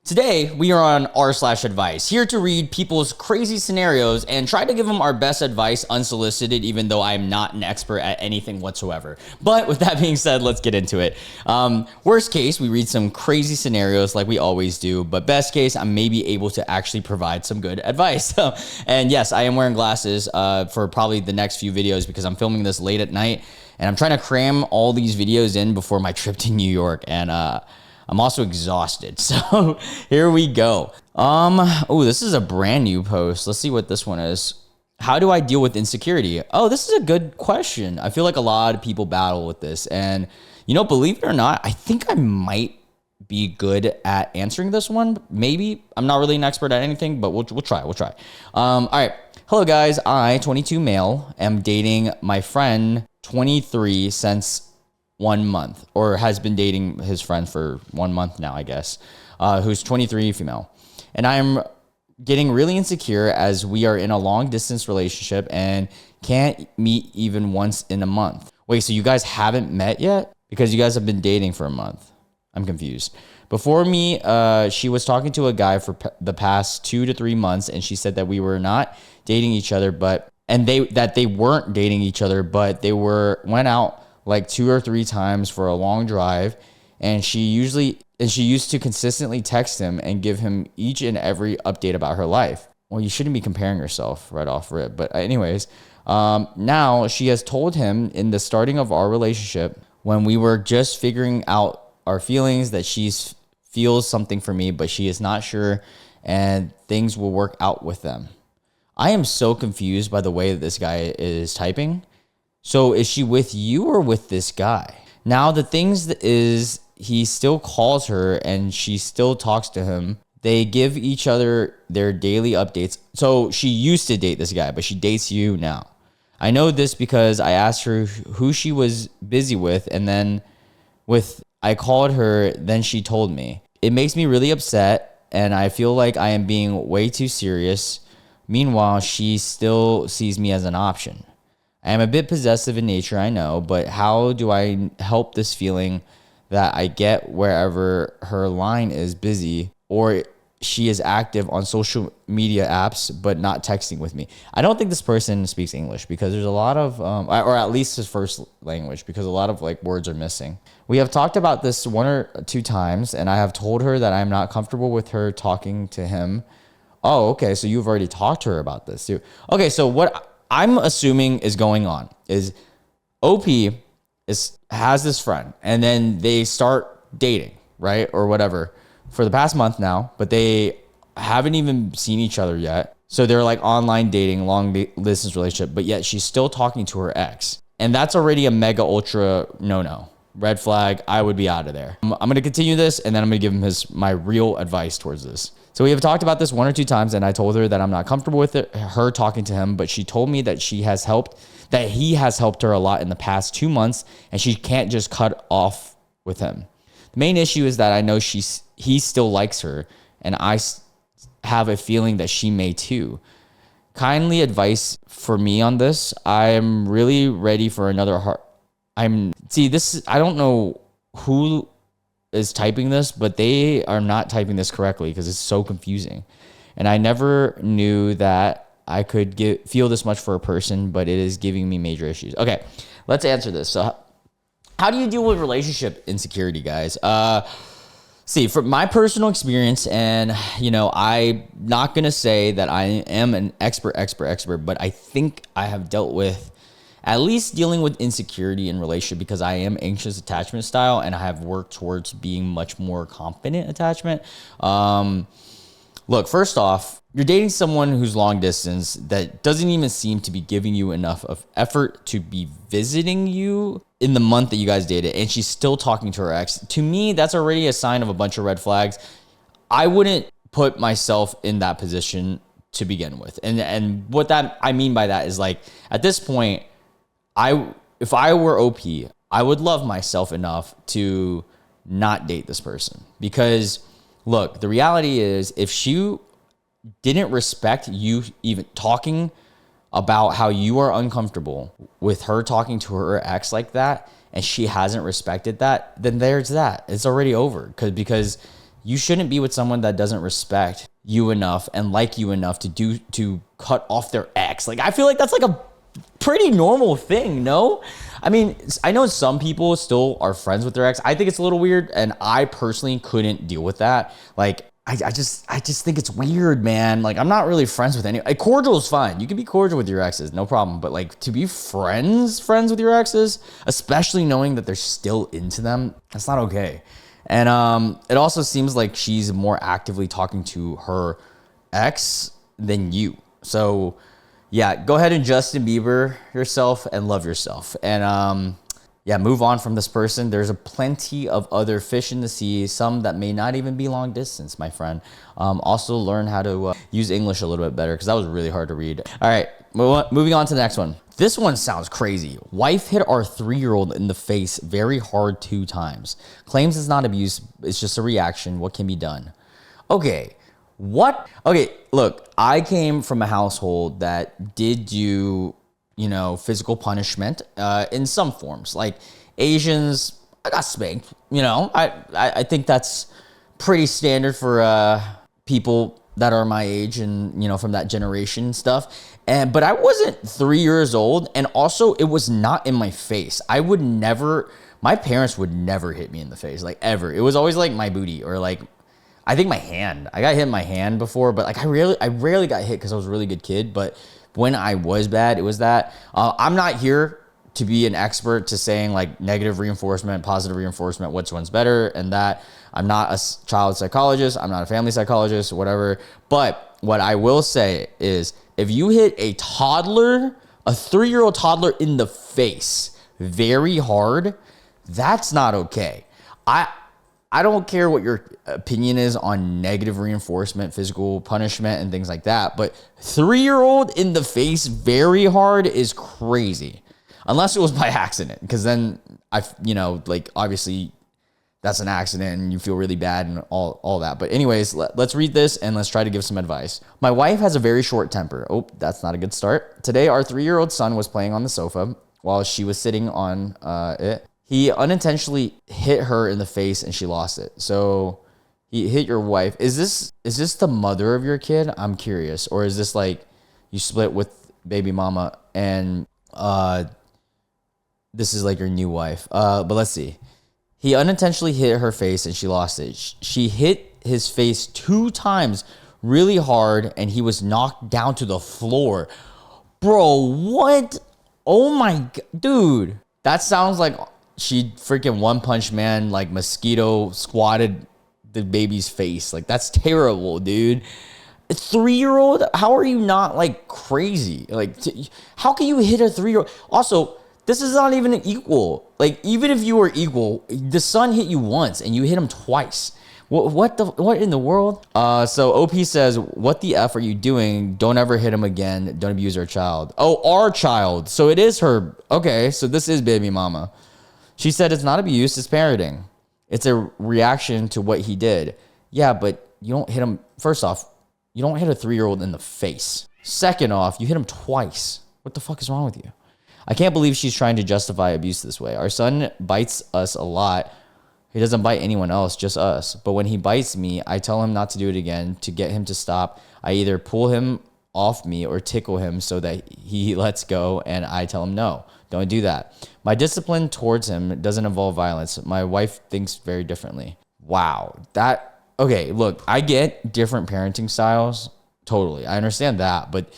Today, we are on r/advice, here to read people's crazy scenarios and try to give them our best advice unsolicited, even though I'm not an expert at anything whatsoever. But with that being said, let's get into it. Worst case, we read some crazy scenarios like we always do, but best case, I may be able to actually provide some good advice. And yes, I am wearing glasses for probably the next few videos because I'm filming this late at night, and I'm trying to cram all these videos in before my trip to New York, and I'm also exhausted. So here we go. Oh, this is a brand new post. Let's see what this one is. How do I deal with insecurity? Oh, this is a good question. I feel like a lot of people battle with this. And, believe it or not, I think I might be good at answering this one. Maybe. I'm not really an expert at anything, but we'll try. All right. Hello, guys. I, 22 male, am dating my friend, 23, since 1 month, or has been dating his friend for 1 month now, I guess, who's 23, female. And I'm getting really insecure as we are in a long distance relationship and can't meet even once in a month. Wait, so you guys haven't met yet? Because you guys have been dating for a month. I'm confused. Before me, she was talking to a guy for the past 2 to 3 months, and she said that we were not dating each other, but they weren't dating each other, but they went out like 2 or 3 times for a long drive, and she used to consistently text him and give him each and every update about her life. Well, you shouldn't be comparing yourself right off rip, but anyways, now she has told him in the starting of our relationship, when we were just figuring out our feelings, that she feels something for me, but she is not sure, and things will work out with them. I am so confused by the way that this guy is typing. So is she with you or with this guy? Now, the things is he still calls her and she still talks to him. They give each other their daily updates. So she used to date this guy, but she dates you now. I know this because I asked her who she was busy with, and then I called her, then she told me. It makes me really upset, and I feel like I am being way too serious. Meanwhile, she still sees me as an option. I am a bit possessive in nature, I know, but how do I help this feeling that I get wherever her line is busy or she is active on social media apps but not texting with me? I don't think this person speaks English because there's a lot of, or at least his first language, because a lot of words are missing. We have talked about this 1 or 2 times, and I have told her that I'm not comfortable with her talking to him. Oh, okay, so you've already talked to her about this too. Okay, so what I'm assuming is going on is OP has this friend, and then they start dating, right? Or whatever for the past month now, but they haven't even seen each other yet. So they're like online dating, long distance relationship, but yet she's still talking to her ex. And that's already a mega ultra no. Red flag. I would be out of there. I'm going to continue this, and then I'm going to give him my real advice towards this. So we have talked about this 1 or 2 times, and I told her that I'm not comfortable with her talking to him, but she told me that he has helped her a lot in the past 2 months, and she can't just cut off with him. The main issue is that I know he still likes her, and I have a feeling that she may too. Kindly advice for me on this. I'm really ready for another heart. I don't know who is typing this, but they are not typing this correctly because it's so confusing. And I never knew that I could feel this much for a person, but it is giving me major issues. Okay, let's answer this. So how do you deal with relationship insecurity, guys? From my personal experience, and I'm not gonna say that I am an expert, but I think I have dealt with at least dealing with insecurity in relationship because I am anxious attachment style, and I have worked towards being much more confident attachment. Look, first off, you're dating someone who's long distance that doesn't even seem to be giving you enough of effort to be visiting you in the month that you guys dated, and she's still talking to her ex. To me, that's already a sign of a bunch of red flags. I wouldn't put myself in that position to begin with. And what that I mean by that is, at this point, if I were OP, I would love myself enough to not date this person. Because look, the reality is, if she didn't respect you even talking about how you are uncomfortable with her talking to her ex like that, and she hasn't respected that, then there's that. It's already over because you shouldn't be with someone that doesn't respect you enough and like you enough to cut off their ex. Like, I feel like that's like a pretty normal thing, no? I mean, I know some people still are friends with their ex. I think it's a little weird, and I personally couldn't deal with that. Like, I just think it's weird, man. Like, I'm not really friends with any. Like, cordial is fine. You can be cordial with your exes, no problem. But like, to be friends with your exes, especially knowing that they're still into them, that's not okay. And it also seems like she's more actively talking to her ex than you. So yeah, go ahead and Justin Bieber yourself and love yourself. And yeah, move on from this person. There's a plenty of other fish in the sea, some that may not even be long distance, my friend. Also learn how to use English a little bit better, because that was really hard to read. All right, moving on to the next one. This one sounds crazy. Wife hit our 3-year-old in the face very hard 2 times. Claims it's not abuse, it's just a reaction. What can be done? Okay, what? Okay, look, I came from a household that did do, physical punishment in some forms. Like Asians, I got spanked, I think that's pretty standard for people that are my age and, from that generation stuff. But I wasn't 3 years old. And also it was not in my face. My parents would never hit me in the face, like ever. It was always like my booty or like, I think my hand. I got hit in my hand before, but like I rarely got hit because I was a really good kid. But when I was bad, it was that. I'm not here to be an expert to saying like negative reinforcement, positive reinforcement, which one's better and that. I'm not a child psychologist. I'm not a family psychologist, whatever. But what I will say is if you hit a toddler, a 3-year-old toddler in the face very hard, that's not okay. I don't care what your opinion is on negative reinforcement, physical punishment, and things like that, but 3-year-old in the face very hard is crazy. Unless it was by accident, because then obviously that's an accident and you feel really bad and all that. But anyways, let's read this and let's try to give some advice. My wife has a very short temper. Oh, that's not a good start. Today, our 3-year-old son was playing on the sofa while she was sitting on it. He unintentionally hit her in the face and she lost it. So he hit your wife. Is this the mother of your kid? I'm curious. Or is this like you split with baby mama and this is like your new wife? But let's see. He unintentionally hit her face and she lost it. She hit his face 2 times really hard and he was knocked down to the floor. Bro, what? Oh my God. Dude, that sounds like she freaking One Punch Man, like mosquito squatted the baby's face. Like, that's terrible, dude. A 3-year-old? How are you not like crazy? Like, how can you hit a 3-year-old? Also, this is not even equal. Like, even if you were equal, the son hit you once and you hit him twice. What in the world? So OP says, what the F are you doing? Don't ever hit him again. Don't abuse our child. Oh, our child. So it is her. Okay, so this is baby mama. She said it's not abuse, it's parenting. It's a reaction to what he did. Yeah, but you don't hit him. First off, you don't hit a 3-year-old in the face. Second off, you hit him twice. What the fuck is wrong with you? I can't believe she's trying to justify abuse this way. Our son bites us a lot. He doesn't bite anyone else, just us. But when he bites me, I tell him not to do it again. To get him to stop, I either pull him off me or tickle him so that he lets go, and I tell him no. Don't do that. My discipline towards him doesn't involve violence. My wife thinks very differently. Wow. Okay, look, I get different parenting styles. Totally. I understand that, but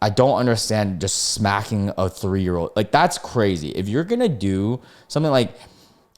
I don't understand just smacking a 3-year-old. Like, that's crazy. If you're going to do something like,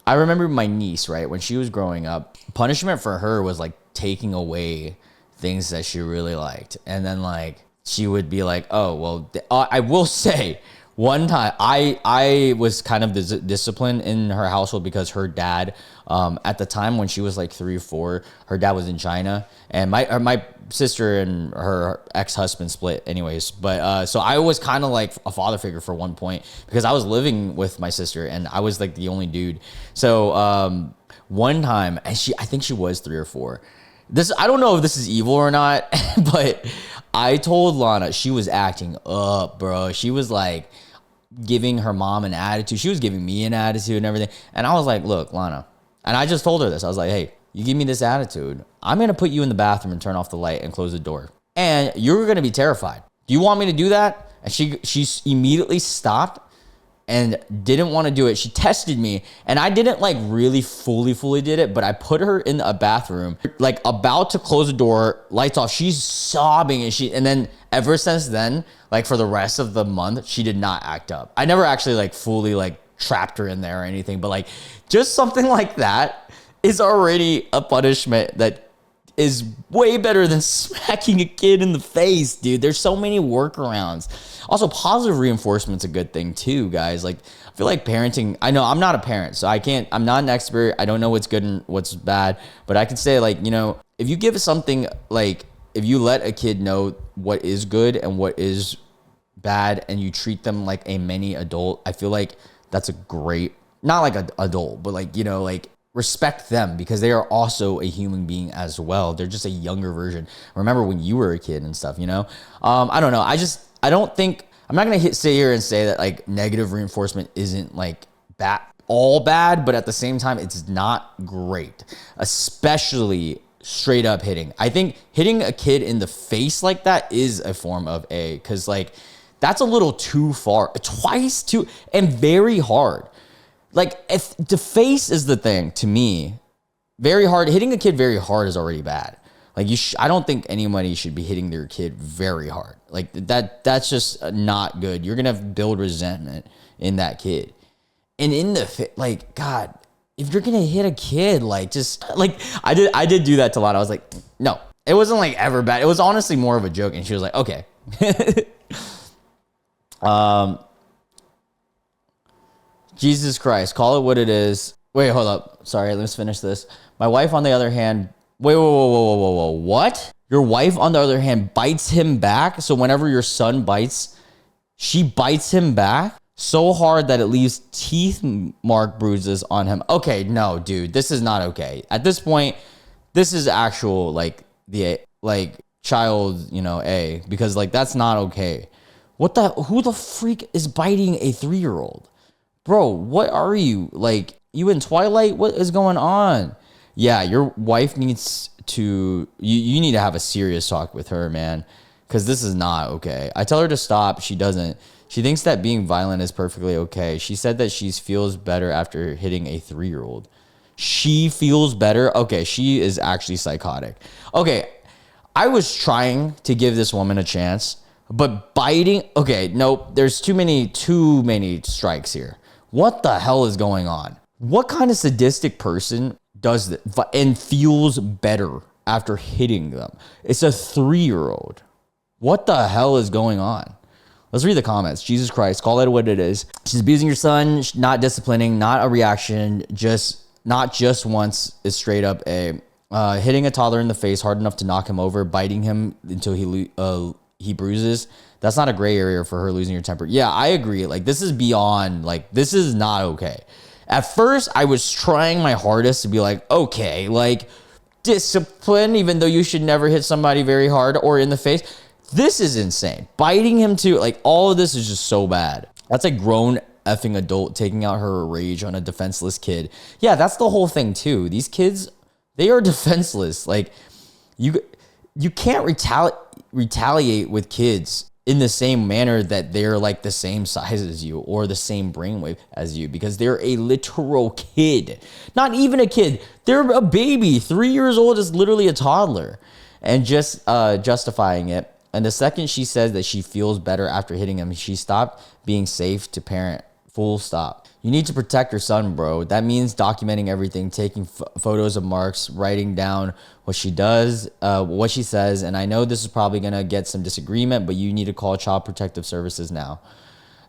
I remember my niece, right? When she was growing up, punishment for her was like taking away things that she really liked. And then like, she would be like, oh, well, I will say, one time, I was kind of disciplined in her household because her dad, at the time when she was like 3 or 4, her dad was in China, and my sister and her ex-husband split anyways. But so I was kind of like a father figure for one point because I was living with my sister and I was like the only dude. So one time, and I think she was 3 or 4. I don't know if this is evil or not, but I told Lana she was acting up, bro. She was like giving her mom an attitude. She was giving me an attitude and everything. And I was like, look, Lana. And I just told her this. I was like, hey, you give me this attitude, I'm going to put you in the bathroom and turn off the light and close the door. And you're going to be terrified. Do you want me to do that? And she immediately stopped and didn't want to do it. She tested me, and I didn't like really fully did it, but I put her in a bathroom, like about to close the door, lights off. She's sobbing, and then ever since then, like for the rest of the month, she did not act up. I never actually like fully like trapped her in there or anything, but like just something like that is already a punishment that is way better than smacking a kid in the face, dude. There's so many workarounds. Also, positive reinforcement's a good thing too, guys. Like, I feel like parenting, I know I'm not a parent, so I'm not an expert. I don't know what's good and what's bad, but I can say, like, you know, if you give something, like, if you let a kid know what is good and what is bad and you treat them like a mini adult, I feel like that's a great, not like an adult, but like, you know, like, respect them because they are also a human being as well. They're just a younger version. Remember when you were a kid and stuff, you know? I don't know. I don't think, I'm not going to sit here and say that like negative reinforcement isn't like all bad, but at the same time, it's not great, especially straight up hitting. I think hitting a kid in the face like that is a form of because like that's a little too far, twice too, and very hard. Like, if the face is the thing to me, very hard. Hitting a kid very hard is already bad. Like, I don't think anybody should be hitting their kid very hard. Like, that's just not good. You're gonna build resentment in that kid. And like, God, if you're gonna hit a kid, like, just like I did do that to Lana. I was like, no, it wasn't like ever bad. It was honestly more of a joke, and she was like, okay. Jesus Christ, call it what it is. Wait, hold up. Sorry, let's finish this. My wife, on the other hand, whoa. What? Your wife, on the other hand, bites him back. So whenever your son bites, she bites him back so hard that it leaves teeth mark bruises on him. Okay, no, dude, this is not okay. At this point, this is actual, like, child, you know, because, like, that's not okay. Who the freak is biting a 3-year-old? Bro, what are you? Like, you in Twilight? What is going on? Yeah, your wife needs to, you need to have a serious talk with her, man, because this is not okay. I tell her to stop. She doesn't. She thinks that being violent is perfectly okay. She said that she feels better after hitting a 3-year-old. She feels better? Okay, she is actually psychotic. Okay, I was trying to give this woman a chance, but biting, okay, nope, there's too many strikes here. What the hell is going on? What kind of sadistic person does this and feels better after hitting them? It's a 3-year-old. What the hell is going on? Let's read the comments. Jesus Christ, call it what it is. She's abusing your son, not disciplining, not a reaction, not just once, is straight up a. Hitting a toddler in the face hard enough to knock him over, biting him until he bruises. That's not a gray area for her losing her temper. Yeah, I agree. Like, this is beyond, like, this is not okay. At first, I was trying my hardest to be like, okay, like, discipline, even though you should never hit somebody very hard or in the face. This is insane. Biting him too, like, all of this is just so bad. That's a grown effing adult taking out her rage on a defenseless kid. Yeah, that's the whole thing too. These kids, they are defenseless. Like, you can't retaliate with kids in the same manner that they're like the same size as you or the same brainwave as you, because they're a literal kid. Not even a kid. They're a baby. 3 years old is literally a toddler. And just justifying it. And the second she says that she feels better after hitting him, she stopped being safe to parent. Full stop. You need to protect your son, bro. That means documenting everything, taking photos of marks, writing down what she does, what she says. And I know this is probably going to get some disagreement, but you need to call Child Protective Services now.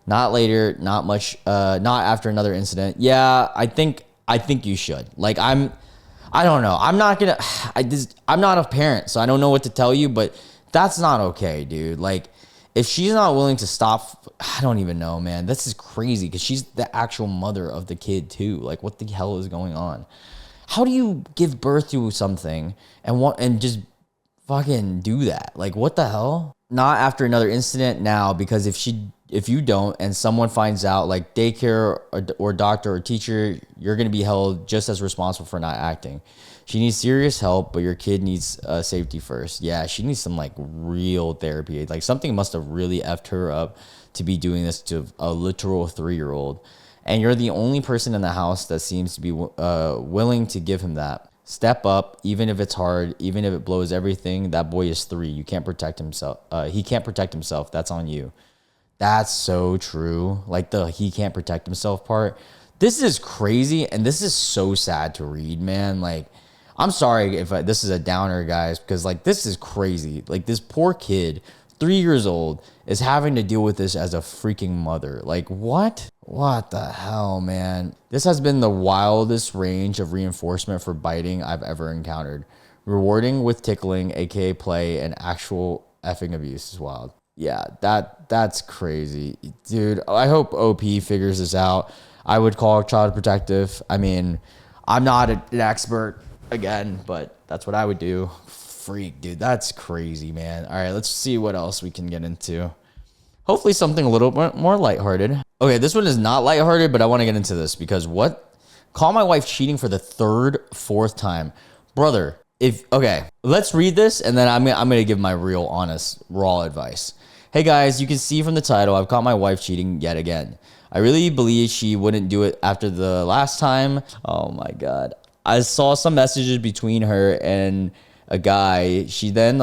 Not later, not much, not after another incident. Yeah, I think you should. Like, I don't know. I'm not a parent, so I don't know what to tell you, but that's not okay, dude. Like, if she's not willing to stop, I don't even know, man. This is crazy because she's the actual mother of the kid too. Like, what the hell is going on? How do you give birth to something and just fucking do that? Like, what the hell? Not after another incident now, because if you don't and someone finds out, like daycare or doctor or teacher, you're going to be held just as responsible for not acting. She needs serious help, but your kid needs safety first. Yeah, she needs some like real therapy. Like something must have really effed her up to be doing this to a literal 3-year-old. And you're the only person in the house that seems to be willing to give him that. Step up, even if it's hard, even if it blows everything. That boy is 3. You can't protect himself. He can't protect himself. That's on you. That's so true. Like the he can't protect himself part. This is crazy, and this is so sad to read, man. Like, I'm sorry if this is a downer, guys, because like this is crazy. Like this poor kid, 3 years old, is having to deal with this as a freaking mother. Like what? What the hell, man? This has been the wildest range of reinforcement for biting I've ever encountered. Rewarding with tickling, aka play, and actual effing abuse is wild. Yeah, that's crazy. Dude, I hope OP figures this out. I would call Child Protective. I mean, I'm not an expert, again, but that's what I would do. Freak, dude, that's crazy, man. All right, let's see what else we can get into. Hopefully something a little bit more lighthearted. Okay, this one is not lighthearted, but I want to get into this because what? Call my wife cheating for the 3rd, 4th time. Brother, okay, let's read this, and then I'm gonna give my real, honest, raw advice. Hey guys, you can see from the title, I've caught my wife cheating yet again. I really believe she wouldn't do it after the last time. Oh my God. I saw some messages between her and a guy. She then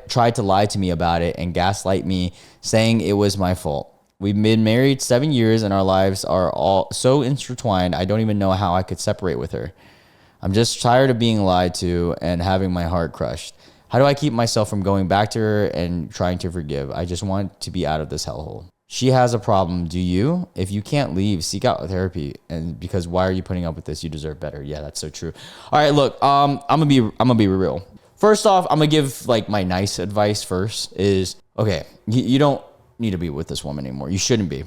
tried to lie to me about it and gaslight me, saying it was my fault. We've been married 7 years and our lives are all so intertwined, I don't even know how I could separate with her. I'm just tired of being lied to and having my heart crushed. How do I keep myself from going back to her and trying to forgive? I just want to be out of this hellhole. She has a problem. Do you? If you can't leave, seek out therapy. And because why are you putting up with this? You deserve better. Yeah, that's so true. All right, look, I'm gonna be real. First off, I'm gonna give like my nice advice first is, okay, you don't need to be with this woman anymore. You shouldn't be.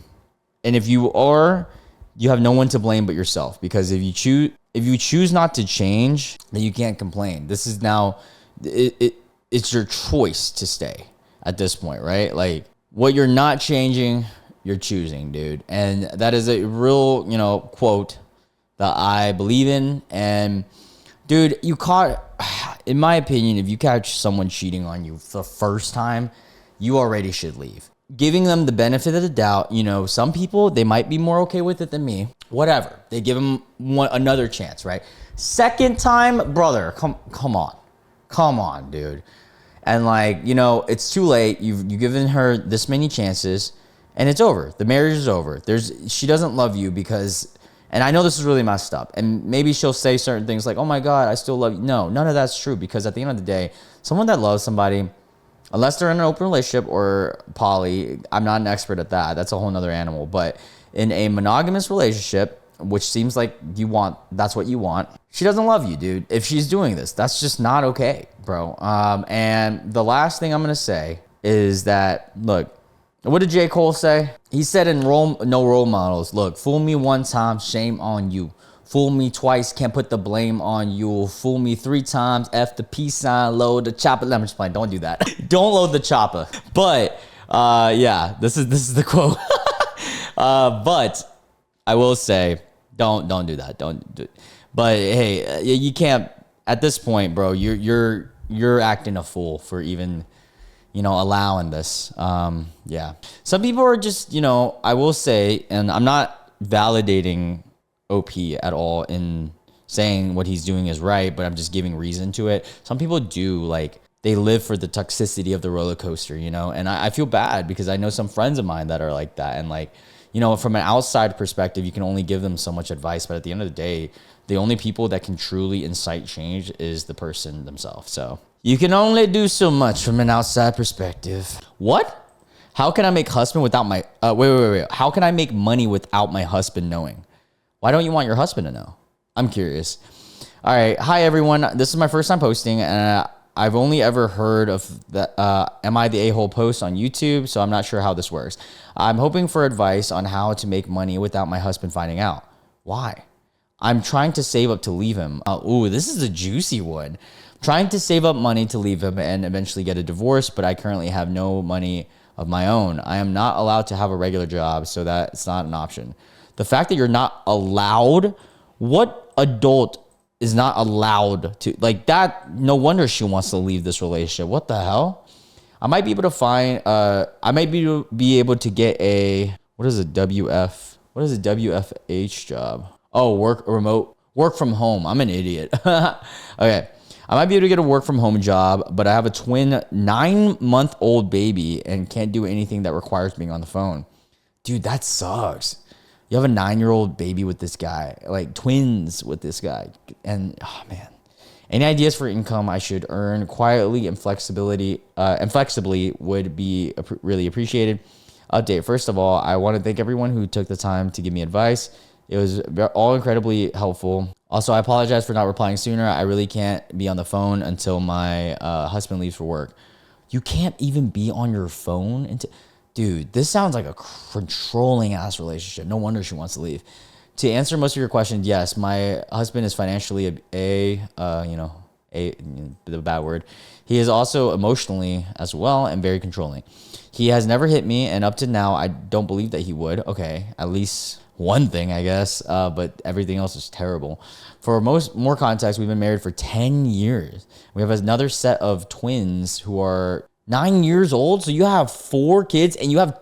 And if you are, you have no one to blame but yourself, because if you choose not to change, then you can't complain. This is now it's your choice to stay at this point, right? Like, what you're not changing, you're choosing, dude. And that is a real, quote that I believe in. And dude, in my opinion, if you catch someone cheating on you the first time, you already should leave. Giving them the benefit of the doubt, some people, they might be more okay with it than me. Whatever. They give them another chance, right? Second time, brother, come on, dude. And it's too late. You've given her this many chances and it's over. The marriage is over. She doesn't love you because, and I know this is really messed up, and maybe she'll say certain things like, oh my God, I still love you. No, none of that's true, because at the end of the day, someone that loves somebody, unless they're in an open relationship or poly, I'm not an expert at that. That's a whole nother animal. But in a monogamous relationship, which seems like that's what you want, she doesn't love you, dude. If she's doing this, that's just not okay, bro. And the last thing I'm going to say is that, look, what did J. Cole say? He said in No Role Models, look, fool me one time, shame on you. Fool me twice, can't put the blame on you. Fool me 3 times, F the peace sign, load the chopper. Let me just play. Don't do that. Don't load the chopper. But yeah, this is the quote. But I will say, don't do that. Don't do it. But hey, you can't at this point, bro. You're acting a fool for even allowing this. Yeah, some people are just I will say, and I'm not validating OP at all in saying what he's doing is right, but I'm just giving reason to it. Some people do, they live for the toxicity of the roller coaster, and I feel bad because I know some friends of mine that are like that. And from an outside perspective, you can only give them so much advice, but at the end of the day, the only people that can truly incite change is the person themselves. So you can only do so much from an outside perspective. What? How can I make husband without my, wait. How can I make money without my husband knowing? Why don't you want your husband to know? I'm curious. All right. Hi, everyone. This is my first time posting, and I've only ever heard of the Am I the A-hole post on YouTube, so I'm not sure how this works. I'm hoping for advice on how to make money without my husband finding out. Why? I'm trying to save up to leave him. Ooh, this is a juicy one. Trying to save up money to leave him and eventually get a divorce, but I currently have no money of my own. I am not allowed to have a regular job, so that it's not an option. The fact that you're not allowed, what adult is not allowed to, like that. No wonder she wants to leave this relationship. What the hell? I might be able to find, I might be able to get a, what is a WF? What is a WFH job? Oh, work from home. I'm an idiot. Okay. I might be able to get a work from home job, but I have a twin 9-month-old baby and can't do anything that requires being on the phone. Dude, that sucks. You have a 9-year-old baby with this guy, like twins with this guy. And oh man, any ideas for income I should earn quietly and flexibly would be really appreciated. Update. First of all, I want to thank everyone who took the time to give me advice. It was all incredibly helpful. Also, I apologize for not replying sooner. I really can't be on the phone until my husband leaves for work. You can't even be on your phone until... Dude, this sounds like a controlling ass relationship. No wonder she wants to leave. To answer most of your questions, yes, my husband is financially the bad word. He is also emotionally as well and very controlling. He has never hit me, and up to now, I don't believe that he would. Okay, at least one thing, I guess, but everything else is terrible. For more context, we've been married for 10 years. We have another set of twins who are 9 years old. So you have 4 kids and you have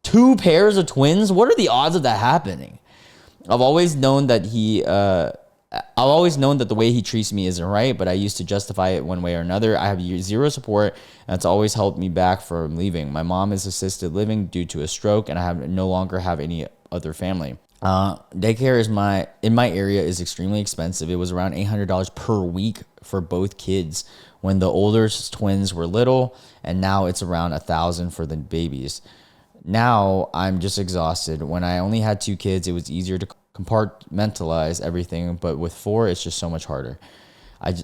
2 pairs of twins. What are the odds of that happening? I've always known that the way he treats me isn't right, but I used to justify it one way or another. I have zero support, and it's always held me back from leaving. My mom is assisted living due to a stroke, and I no longer have any other family. Daycare in my area is extremely expensive. It was around $800 per week for both kids when the older twins were little, and now it's around $1,000 for the babies. Now I'm just exhausted. When I only had 2 kids, it was easier to compartmentalize everything, but with 4, it's just so much harder.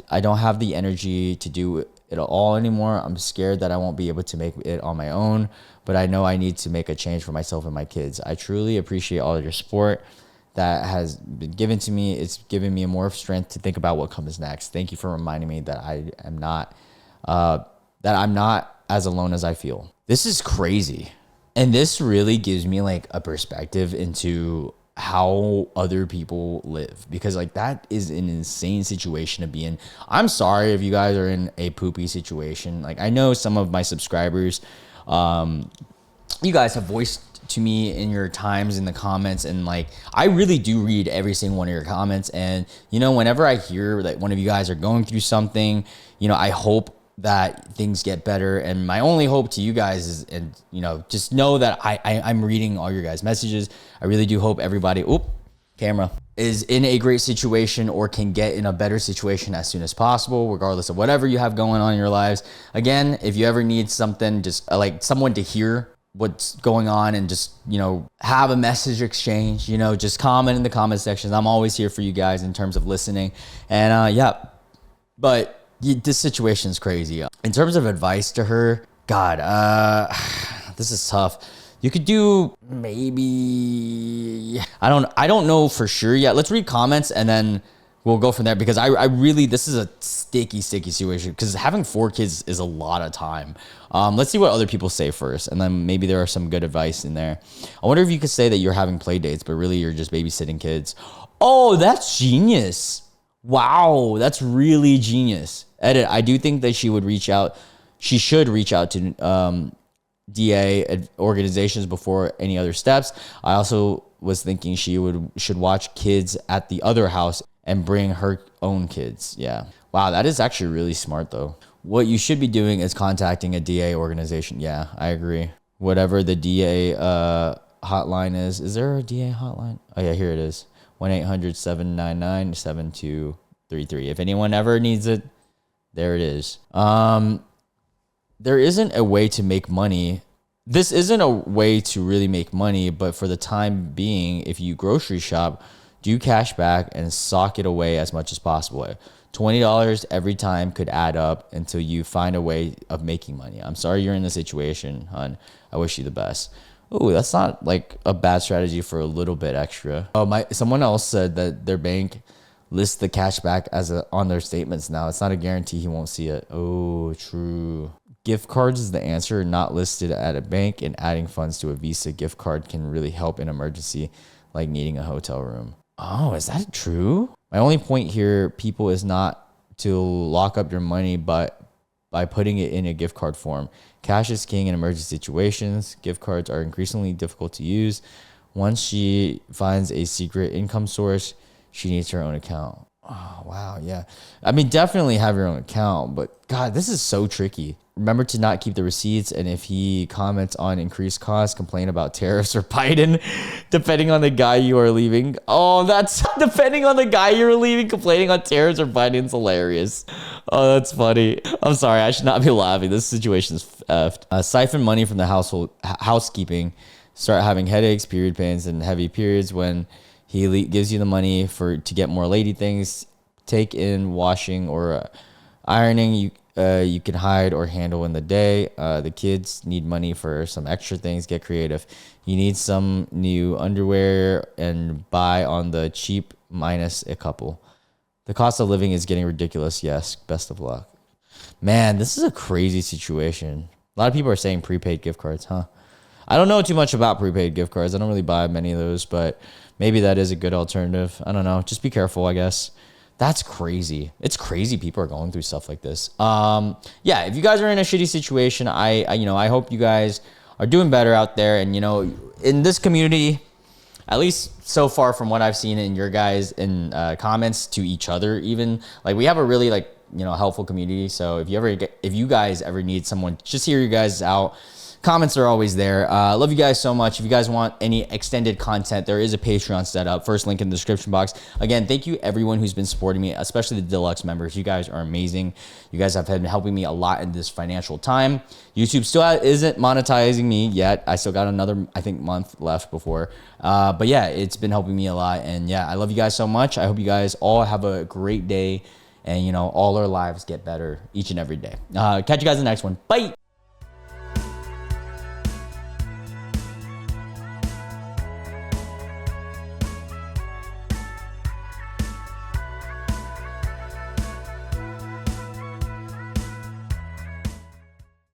I don't have the energy to do it all anymore. I'm scared that I won't be able to make it on my own, but I know I need to make a change for myself and my kids. I truly appreciate all of your support that has been given to me. It's given me more strength to think about what comes next. Thank you for reminding me that I'm not as alone as I feel. This is crazy. And this really gives me like a perspective into how other people live, because like that is an insane situation to be in. I'm sorry if you guys are in a poopy situation. Like I know some of my subscribers, you guys have voiced to me in your times in the comments, and like I really do read every single one of your comments. And you know, whenever I hear that one of you guys are going through something, you know, I hope that things get better. And my only hope to you guys is, and you know, just know that I'm reading all your guys' messages. I really do hope everybody, camera, is in a great situation or can get in a better situation as soon as possible, regardless of whatever you have going on in your lives. Again, if you ever need something, just like someone to hear what's going on and just, you know, have a message exchange, you know, just comment in the comment sections. I'm always here for you guys in terms of listening. And but this situation is crazy. In terms of advice to her, God, this is tough. You could do maybe, I don't know for sure yet. Let's read comments and then we'll go from there, because I really, this is a sticky situation, because having 4 kids is a lot of time. Let's see what other people say first, and then maybe there are some good advice in there. I wonder if you could say that you're having play dates, but really you're just babysitting kids. Oh, that's genius. Wow, that's really genius. Edit, I do think that she should reach out to DA organizations before any other steps. I also was thinking she should watch kids at the other house and bring her own kids. Yeah. Wow, that is actually really smart though. What you should be doing is contacting a DA organization. Yeah, I agree. Whatever the DA hotline is. Is there a DA hotline? Oh yeah, here it is. 1-800-799-7233. If anyone ever needs it, there it is. There isn't a way to make money. This isn't a way to really make money, but for the time being, if you grocery shop, do cash back and sock it away as much as possible. $20 every time could add up until you find a way of making money. I'm sorry you're in this situation, hon. I wish you the best. Oh, that's not like a bad strategy for a little bit extra. Oh, someone else said that their bank lists the cash back on their statements now. It's not a guarantee he won't see it. Oh, true. Gift cards is the answer, not listed at a bank, and adding funds to a Visa gift card can really help in emergency, like needing a hotel room. Oh, is that true? My only point here, people, is not to lock up your money, but by putting it in a gift card form. Cash is king in emergency situations. Gift cards are increasingly difficult to use. Once she finds a secret income source, she needs her own account. Oh, wow. Yeah. I mean, definitely have your own account, but God, this is so tricky. Remember to not keep the receipts. And if he comments on increased costs, complain about tariffs or Biden, depending on the guy you are leaving. Oh, that's depending on the guy you're leaving, complaining on tariffs or Biden's hilarious. Oh, that's funny. I'm sorry. I should not be laughing. This situation is effed. Siphon money from the housekeeping. Start having headaches, period pains, and heavy periods when he gives you the money to get more lady things. Take in washing or ironing. You can hide or handle in the day. The kids need money for some extra things. Get creative. You need some new underwear and buy on the cheap minus a couple. The cost of living is getting ridiculous. Yes. Best of luck. Man, this is a crazy situation. A lot of people are saying prepaid gift cards, huh? I don't know too much about prepaid gift cards. I don't really buy many of those, but maybe that is a good alternative. I don't know. Just be careful, I guess. That's crazy. It's crazy people are going through stuff like this. Yeah, if you guys are in a shitty situation, I hope you guys are doing better out there. And, in this community, at least so far from what I've seen in your guys in comments to each other, even, like, we have a really, helpful community. So if you guys ever need someone, just hear you guys out. Comments are always there. Love you guys so much. If you guys want any extended content, there is a Patreon set up. First link in the description box. Again, thank you everyone who's been supporting me, especially the deluxe members. You guys are amazing. You guys have been helping me a lot in this financial time. YouTube still isn't monetizing me yet. I still got another, I think, month left before. But yeah, it's been helping me a lot. And yeah, I love you guys so much. I hope you guys all have a great day and, all our lives get better each and every day. Catch you guys in the next one. Bye.